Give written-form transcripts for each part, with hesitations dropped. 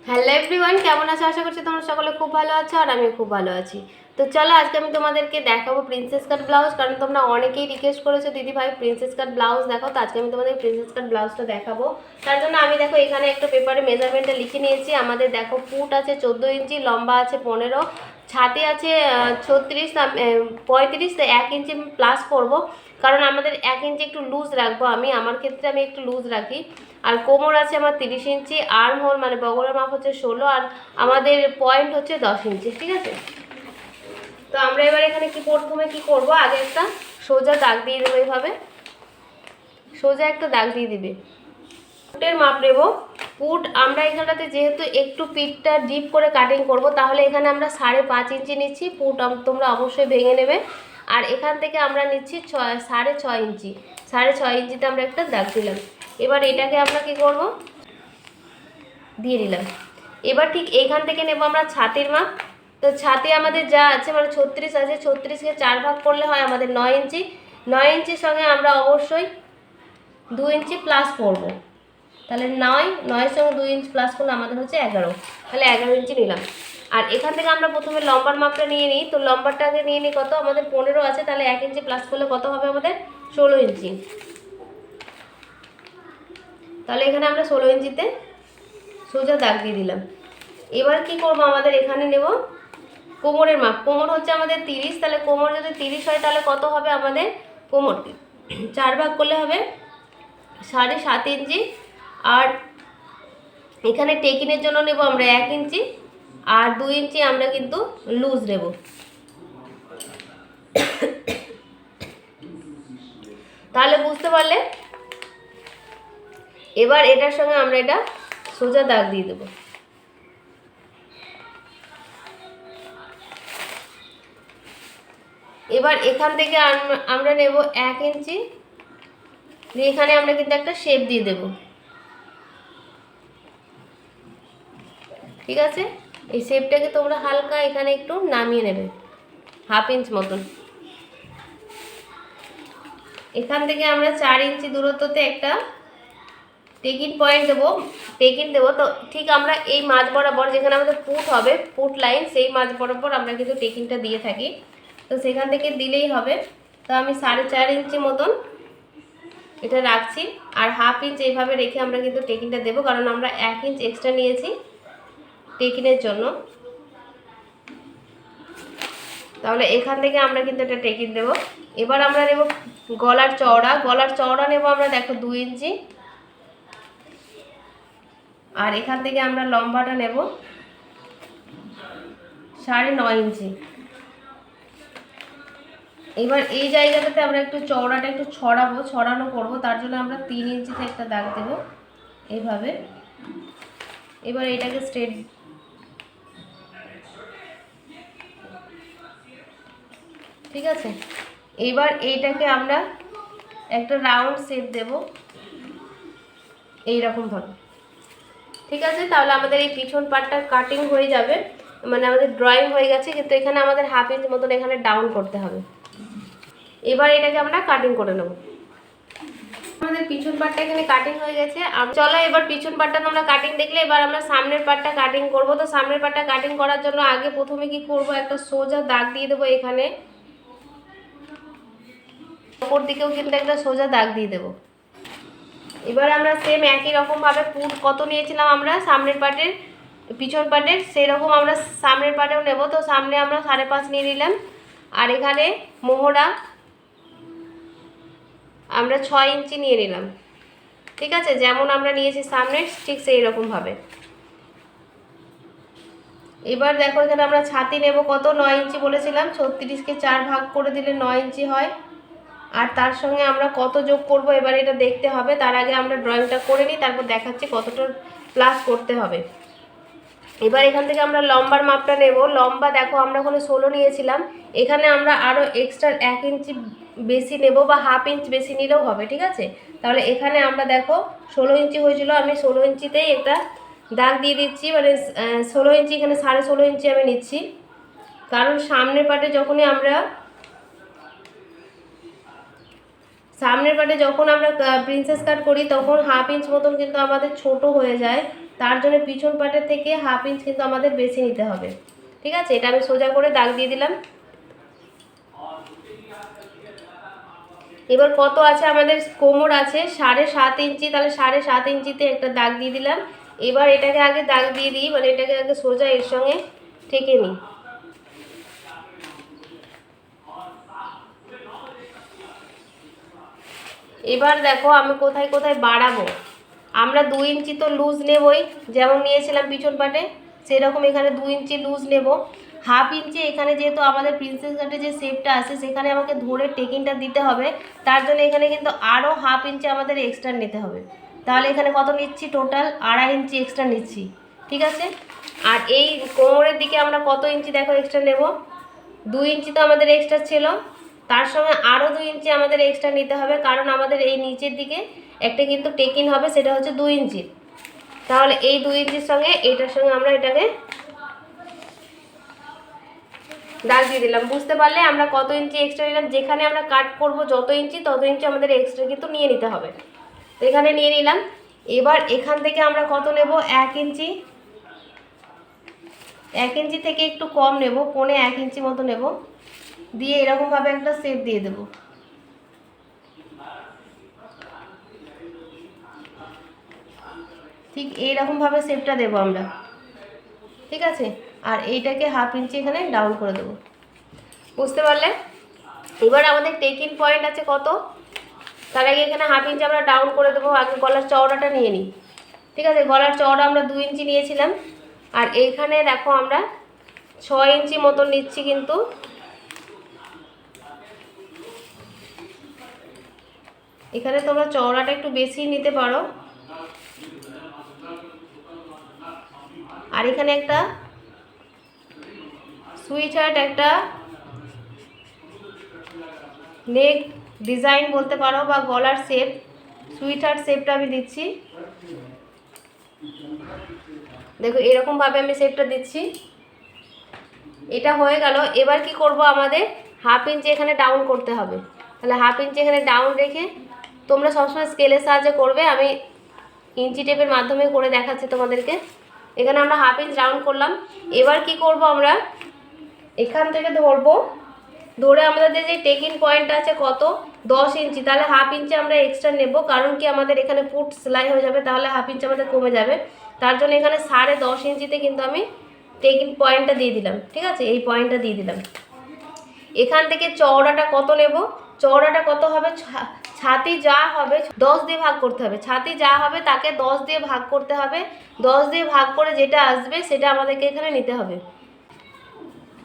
Hello everyone, কেমন আছো? আশা করছি তোমরা সকলে খুব ভালো আছো আর আমিও খুব ভালো আছি। তো চলো আজকে আমি তোমাদেরকে দেখাবো প্রিন্সেস কাট ব্লাউজ, কারণ তোমরা অনেকেই রিকোয়েস্ট করেছো দিদি ভাই প্রিন্সেস কাট ব্লাউজ দেখো। তো আজকে আমি তোমাদের প্রিন্সেস কাট ব্লাউজটা দেখাবো। তার জন্য আমি দেখো এখানে একটা পেপারে মেজারমেন্টটা লিখে নিয়েছি। আমাদের দেখো ফুট আছে 14 ইঞ্চি, লম্বা আছে 15, ছাতি আছে 36, 35, তো 1 ইঞ্চি প্লাস করব, কারণ আমাদের 1 ইঞ্চি একটু লুজ রাখবো। আমার ক্ষেত্রে আমি একটু লুজ রাখি। আর কোমর আছে আমার 30 ইঞ্চি, আর্ম হোল মানে বগলের মাপ হচ্ছে 16, আর আমাদের পয়েন্ট হচ্ছে 10 ইঞ্চি। ঠিক আছে, তো আমরা এবার এখানে প্রথমে কি করব, আগে একটা সোজা দাগ দিয়ে দেবো। এইভাবে সোজা একটা দাগ দিয়ে দিবে। ফুটের মাপ নেব। ফুট আমরা এখানটাতে যেহেতু একটু পিঠটা ডিপ করে কাটিং করব, তাহলে এখানে আমরা 5.5 ইঞ্চি নিচ্ছি। ফুট তোমরা অবশ্যই ভেঙে নেবে। আর এখান থেকে আমরা নিচ্ছি 6.5 ইঞ্চি। 6.5 ইঞ্চিতে আমরা একটা দাগ দিলাম। এবার এটাকে আমরা কি করব, দিয়ে দিলাম। এবার ঠিক এইখান থেকে নেব আমরা ছাতির মাপ। তো ছাতি আমাদের যা আছে মানে 36 আছে, 36কে 4 ভাগ করলে হয় আমাদের 9 ইঞ্চি। 9 ইঞ্চির সঙ্গে আমরা অবশ্যই 2 ইঞ্চি প্লাস করব। তাহলে 9 সঙ্গে 2 ইঞ্চি প্লাস করলে আমাদের হচ্ছে 11, তাহলে 11 ইঞ্চি নিলাম। আর এখান থেকে আমরা প্রথমে লম্বার মাপটা নিয়ে নিই। তো লম্বারটাকে নিয়ে নিই কত, আমাদের 15 আছে, তাহলে 1 ইঞ্চি প্লাস করলে কত হবে আমাদের 16 ইঞ্চি। তাহলে এখানে আমরা 16 ইঞ্চিতে সোজা দাগ দিয়ে দিলাম। এবার কি করব, আমাদের এখানে নেব কোমরের মাপ। কোমর হচ্ছে আমাদের 30, তাহলে কোমর যদি 30 হয় তাহলে কত হবে আমাদের, কোমরকে 4 ভাগ করলে হবে 7.5 ইঞ্চি। আর এখানে টেকিনের জন্য নেব আমরা 1 ইঞ্চি, আর 2 ইঞ্চি আমরা কিন্তু লুজ নেব। তাহলে বুঝতে পারলে। এবার এটার সঙ্গে আমরা এটা সোজা দাগ দিয়ে দেবো। এবার এখান থেকে আমরা নেব 1 ইঞ্চি, এখানে আমরা কিন্তু একটা শেপ দিয়ে দেব। ঠিক আছে, এই শেপটাকে তোমরা হালকা এখানে একটু নামিয়ে নেবে, 1/2 ইঞ্চ মতন। এখান থেকে আমরা 4 ইঞ্চি দূরত্বতে একটা টেকিন পয়েন্ট দেবো, টেকিন দেবো। তো ঠিক আমরা এই মাঝ বরাবর যেখানে আমাদের ফুট হবে, ফুট লাইন, সেই মাঝ বরাবর আমরা কিন্তু টেকিনটা দিয়ে থাকি। তো সেখান থেকে দিলেই হবে। তো আমি 4.5 ইঞ্চি মতন এটা রাখছি, আর 1/2 ইঞ্চ এইভাবে রেখে আমরা কিন্তু টেকিনটা দেবো, কারণ আমরা 1 ইঞ্চ এক্সট্রা নিয়েছি টেকিনের জন্য। তাহলে এখান থেকে আমরা কিন্তু এটা টেকিন দেবো। এবার আমরা নেব গলার চওড়া। গলার চওড়া নেব আমরা দেখো 2 ইঞ্চি, আর এখান থেকে আমরা লম্বাটা নেব 9.5 ইঞ্চি। এবার এই জায়গাটাতে আমরা একটু চওড়াটা একটু ছড়ানো করব, তার জন্য আমরা 3 ইঞ্চিতে একটা দাগ দেব এইভাবে। এবার এটাকে স্ট্রেট, ঠিক আছে। এবার এইটাকে আমরা একটা রাউন্ড শেপ দেব এইরকমভাবে। ঠিক আছে, তাহলে আমাদের এই পিছন পার্টটা কাটিং হয়ে যাবে, মানে আমাদের ড্রয়িং হয়ে গেছে, কিন্তু এখানে আমাদের 1/2 ইঞ্চ মতন এখানে ডাউন করতে হবে। এবার এটাকে আমরা কাটিং করে নেব। আমাদের পিছন পার্টটা এখানে কাটিং হয়ে গেছে। চলো এবার পিছন পার্টটা তোমরা কাটিং দেখলে, এবার আমরা সামনের পার্টটা কাটিং করব। তো সামনের পার্টটা কাটিং করার জন্য আগে প্রথমে কি করব, একটা সোজা দাগ দিয়ে দেবো এখানে, উপর দিকেও কিন্তু একটা সোজা দাগ দিয়ে দেবো। এবার আমরা সেম একই রকমভাবে ফুট কত নিয়েছিলাম আমরা সামনের পার্টের, পিছন পার্টের, সেই রকম আমরা সামনের পার্টেও নেব। তো সামনে আমরা 5.5 নিয়ে নিলাম, আর এখানে মোহরা আমরা 6 ইঞ্চি নিয়ে নিলাম। ঠিক আছে, যেমন আমরা নিয়েছি সামনে ঠিক সেই রকমভাবে। এবার দেখো এখানে আমরা ছাতি নেব কত, 9 ইঞ্চি বলেছিলাম, 36কে 4 ভাগ করে দিলে 9 ইঞ্চি হয়। আর তার সঙ্গে আমরা কত যোগ করব এবার এটা দেখতে হবে। তার আগে আমরা ড্রয়িংটা করে নিই, তারপর দেখাচ্ছি কতটা প্লাস করতে হবে। এবার এখান থেকে আমরা লম্বার মাপটা নেব। লম্বা দেখো আমরা ওখানে 16 নিয়েছিলাম, এখানে আমরা আরও এক্সট্রা 1 ইঞ্চি বেশি নেব, বা 1/2 ইঞ্চ বেশি নিলেও হবে। ঠিক আছে, তাহলে এখানে আমরা দেখো 16 ইঞ্চি হয়েছিল, আমি 16 ইঞ্চিতেই একটা দাগ দিয়ে দিচ্ছি, মানে 16 ইঞ্চি, এখানে 16.5 ইঞ্চি আমি নিচ্ছি, কারণ সামনের পাটে যখনই আমরা সামনের পার্টে যখন আমরা প্রিন্সেস কাট করি তখন 1/2 ইঞ্চ মতন কিন্তু আমাদের ছোট হয়ে যায়, তার জন্য পিছন পার্টের থেকে 1/2 ইঞ্চ কিন্তু আমাদের বেশি নিতে হবে। ঠিক আছে, এটা আমি সোজা করে দাগ দিয়ে দিলাম। এবার কত আছে আমাদের, কোমর আছে 7.5 ইঞ্চি, তাহলে 7.5 ইঞ্চিতে একটা দাগ দিয়ে দিলাম। এবার এটাকে আগে দাগ দিয়ে দিই, মানে এটাকে আগে সোজা এর সঙ্গে ঠেকে নিই। এবার দেখো আমি কোথায় কোথায় বাড়াবো। আমরা 2 ইঞ্চি তো লুজ নেবই, যেমন নিয়েছিলাম পিছন পাটে সেরকম এখানে 2 ইঞ্চি লুজ নেব। 1/2 ইঞ্চি এখানে যেহেতু আমাদের প্রিন্সেস কাটের যে শেপটা আছে সেখানে আমাকে ধরে টেকিংটা দিতে হবে, তার জন্য এখানে কিন্তু আরও 1/2 ইঞ্চি আমাদের এক্সট্রা নিতে হবে। তাহলে এখানে কত নিচ্ছি, টোটাল 2.5 ইঞ্চি এক্সট্রা নিচ্ছি। ঠিক আছে, আর এই কোমরের দিকে আমরা কত ইঞ্চি দেখো এক্সট্রা নেব, 2 ইঞ্চি তো আমাদের এক্সট্রা ছিল, তার সঙ্গে আরও 2 ইঞ্চি আমাদের এক্সট্রা নিতে হবে, কারণ আমাদের এই নিচের দিকে একটা কিন্তু টেকিং হবে, সেটা হচ্ছে 2 ইঞ্চি। তাহলে এই 2 ইঞ্চির সঙ্গে এটার সঙ্গে আমরা এটাকে দাগ দিয়ে দিলাম। বুঝতে পারলে আমরা কত ইঞ্চি এক্সট্রা নিলাম, যেখানে আমরা কাট করব যত ইঞ্চি তত ইঞ্চি আমাদের এক্সট্রা কিন্তু নিয়ে নিতে হবে। তো এখানে নিয়ে নিলাম। এবার এখান থেকে আমরা কত নেব, 1 ইঞ্চি, 1 ইঞ্চি থেকে একটু কম নেব, 1.25 ইঞ্চি মতো নেব, দিয়ে এরকমভাবে একটা শেপ দিয়ে দেব। ঠিক এইরকমভাবে শেপটা দেবো আমরা। ঠিক আছে, আর এইটাকে 1/2 ইঞ্চি এখানে ডাউন করে দেবো। বুঝতে পারলে? এবার আমাদের টেকিং পয়েন্ট আছে কত, তার আগে এখানে 1/2 ইঞ্চি আমরা ডাউন করে দেবো। আগে গলার চওড়াটা নিয়ে নিই। ঠিক আছে, গলার চওড়া আমরা 2 ইঞ্চি নিয়েছিলাম, আর এইখানে দেখো আমরা 6 ইঞ্চি মতো নিচ্ছি। কিন্তু এখানে তোমরা চওড়াটা একটু বেশি নিতে পারো। আর এখানে একটা সুইচ হার্ট, একটা নেক ডিজাইন বলতে পারো বা গলার শেপ, সুইট হার্ট শেপটা আমি দিচ্ছি। দেখো এরকমভাবে আমি শেপটা দিচ্ছি। এটা হয়ে গেল। এবার কি করব, আমাদের 1/2 ইঞ্চি এখানে ডাউন করতে হবে। তাহলে 1/2 ইঞ্চি এখানে ডাউন রেখে, তোমরা সবসময় স্কেলের সাহায্যে করবে, আমি ইঞ্চি টেপের মাধ্যমে করে দেখাচ্ছি তোমাদেরকে। এখানে আমরা 1/2 ইঞ্চ ডাউন করলাম। এবার কি করব, আমরা এখান থেকে ধরবো, ধরে আমাদের যে টেকিং পয়েন্ট আছে কত, 10 ইঞ্চি, তাহলে 1/2 ইঞ্চি আমরা এক্সট্রা নেব, কারণ কি আমাদের এখানে ফুট সেলাই হয়ে যাবে, তাহলে 1/2 ইঞ্চি আমাদের কমে যাবে। তার জন্য এখানে 10.5 ইঞ্চিতে কিন্তু আমি টেকিং পয়েন্টটা দিয়ে দিলাম। ঠিক আছে, এই পয়েন্টটা দিয়ে দিলাম। এখান থেকে চওড়াটা কত নেব, চওড়াটা কত হবে, ছাতি যা হবে 10 দিয়ে ভাগ করতে হবে। ছাতি যা হবে তাকে 10 দিয়ে ভাগ করতে হবে। 10 দিয়ে ভাগ করে যেটা আসবে সেটা আমাদেরকে এখানে নিতে হবে।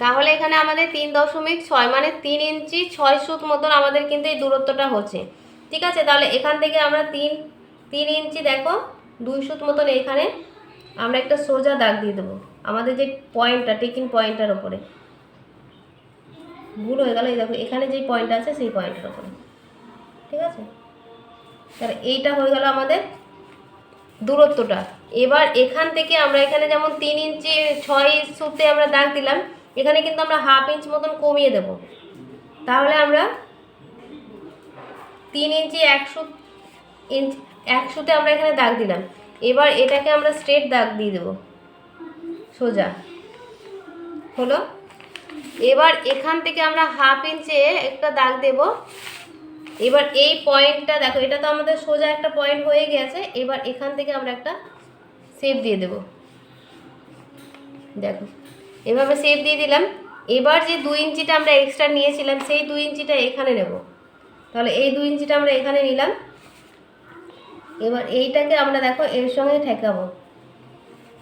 তাহলে এখানে আমাদের 3.6 মানে 3 ইঞ্চি 6 সুত মতন আমাদের কিন্তু এই দূরত্বটা হচ্ছে। ঠিক আছে, তাহলে এখান থেকে আমরা 3 ইঞ্চি দেখো 2 সুত মতন এখানে আমরা একটা সোজা দাগ দিয়ে দেবো আমাদের যে পয়েন্টটা, টেকিং পয়েন্টটার ওপরে। ভুল হয়ে গেল, এই দেখো এখানে যে পয়েন্টটা আছে সেই পয়েন্টের ওপরে। ঠিক আছে, তাহলে এইটা হয়ে গেল আমাদের দূরত্বটা। এবার এখান থেকে আমরা এখানে যেমন 3 ইঞ্চি 6 সুতে আমরা দাগ দিলাম, এখানে কিন্তু আমরা 1/2 ইঞ্চ মতন কমিয়ে দেব। তাহলে আমরা 3 ইঞ্চি 1 সুতে আমরা এখানে দাগ দিলাম। এবার এটাকে আমরা স্ট্রেট দাগ দিয়ে দেব, সোজা হলো। এবার এখান থেকে আমরা 1/2 ইঞ্চে একটা দাগ দেব। এবার এই পয়েন্টটা দেখো, এটা তো আমাদের সোজা একটা পয়েন্ট হয়ে গেছে। এবার এখান থেকে আমরা একটা শেপ দিয়ে দেব। দেখো এভাবে শেপ দিয়ে দিলাম। এবার যে 2 ইঞ্চিটা আমরা এক্সট্রা নিয়েছিলাম সেই 2 ইঞ্চিটা এখানে নেব। তাহলে এই 2 ইঞ্চিটা আমরা এখানে নিলাম। এবার এইটাকে আমরা দেখো এর সঙ্গে ঠেকাবো।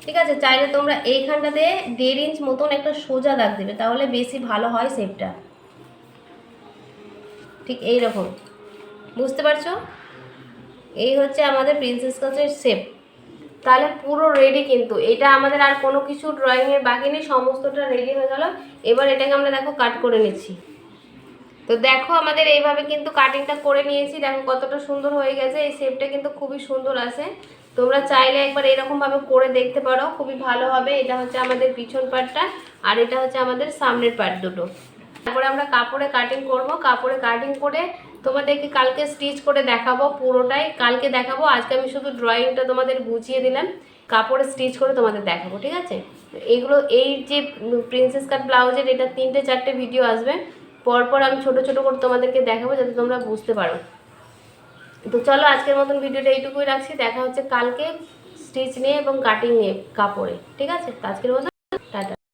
ঠিক আছে, চাইলে তোমরা এইখানটাতে 1.5 ইঞ্চ মতন একটা সোজা দাগ দেবে, তাহলে বেশি ভালো হয় শেপটা। ঠিক এই রকম, বুঝতে পারছো? এই হচ্ছে আমাদের প্রিন্সেস কাটের শেপ। তাহলে পুরো রেডি, কিন্তু এটা আমাদের আর কোনো কিছু ড্রয়িংয়ের বাকি নেই, সমস্তটা রেডি হয়ে গেল। এবার এটাকে আমরা দেখো কাট করে নিচ্ছি। তো দেখো আমাদের এইভাবে কিন্তু কাটিংটা করে নিয়েছি। দেখো কতটা সুন্দর হয়ে গেছে, এই শেপটা কিন্তু খুবই সুন্দর আছে। তোমরা চাইলে একবার এরকমভাবে করে দেখতে পারো, খুবই ভালো হবে। এটা হচ্ছে আমাদের পিছন পার্টটা, আর এটা হচ্ছে আমাদের সামনের পার্ট দুটো। তারপরে আমরা কাপড়ে কাটিং করব। কাপড়ে কাটিং করে তোমাদেরকে কালকে স্টিচ করে দেখাবো, পুরোটাই কালকে দেখাবো। আজকে আমি শুধু ড্রয়িংটা তোমাদের বুঝিয়ে দিলাম, কাপড়ে স্টিচ করে তোমাদের দেখাবো, ঠিক আছে? এইগুলো এই যে প্রিন্সেস কাট ব্লাউজের এটা 3-4টে ভিডিও আসবে, পরপর আমি ছোট ছোট করে তোমাদেরকে দেখাবো যাতে তোমরা বুঝতে পারো। তো চলো আজকের মতন ভিডিওটা এইটুকুই রাখছি, দেখা হচ্ছে কালকে স্টিচ নিয়ে এবং কাটিং নিয়ে কাপড়ে, ঠিক আছে? তো আজকের মতন